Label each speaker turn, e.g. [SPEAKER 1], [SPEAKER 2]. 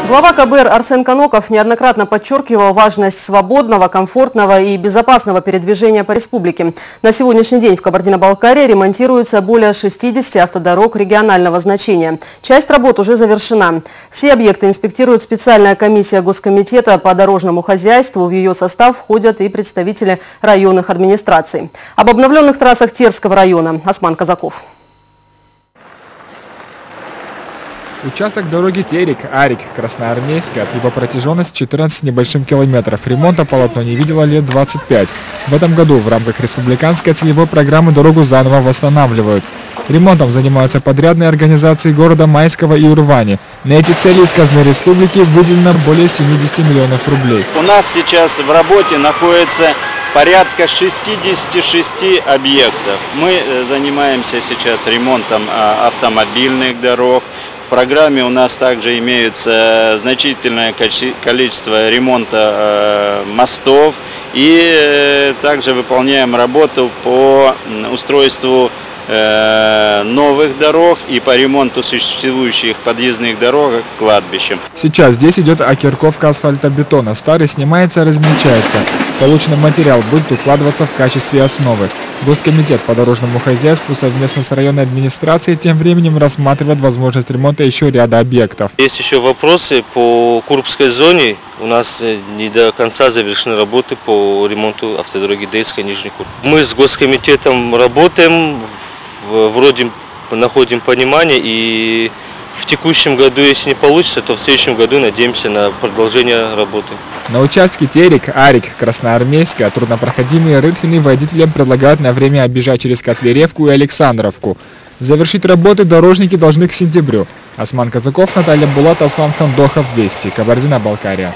[SPEAKER 1] Глава КБР Арсен Каноков неоднократно подчеркивал важность свободного, комфортного и безопасного передвижения по республике. На сегодняшний день в Кабардино-Балкарии ремонтируется более 60 автодорог регионального значения. Часть работ уже завершена. Все объекты инспектирует специальная комиссия Госкомитета по дорожному хозяйству. В ее состав входят и представители районных администраций. Об обновленных трассах Терского района Осман Казаков.
[SPEAKER 2] Участок дороги Терек-Арик, Красноармейская, его протяженность 14 с небольшим километров. Ремонта полотно не видело лет 25. В этом году в рамках республиканской целевой программы дорогу заново восстанавливают. Ремонтом занимаются подрядные организации города Майского и Урвани. На эти цели из казны республики выделено более 70 миллионов рублей.
[SPEAKER 3] У нас сейчас в работе находится порядка 66 объектов. Мы занимаемся сейчас ремонтом автомобильных дорог. В программе у нас также имеется значительное количество ремонта мостов. И также выполняем работу по устройству новых дорог и по ремонту существующих подъездных дорог к кладбищам.
[SPEAKER 2] Сейчас здесь идет окирковка асфальтобетона. Старый снимается и размельчается. Полученный материал будет укладываться в качестве основы. Госкомитет по дорожному хозяйству совместно с районной администрацией тем временем рассматривает возможность ремонта еще ряда объектов.
[SPEAKER 4] Есть еще вопросы по Курбской зоне. У нас не до конца завершены работы по ремонту автодороги Дейска-Нижний Курб. Мы с Госкомитетом работаем, вроде находим понимание, и в текущем году, если не получится, то в следующем году надеемся на продолжение работы.
[SPEAKER 2] На участке Терек-Арик, Красноармейская, труднопроходимые рытвины водителям предлагают на время объезжать через Котляревку и Александровку. Завершить работы дорожники должны к сентябрю. Осман Казаков, Наталья Булат, Аслан Хандохов, Вести, Кабардино-Балкария.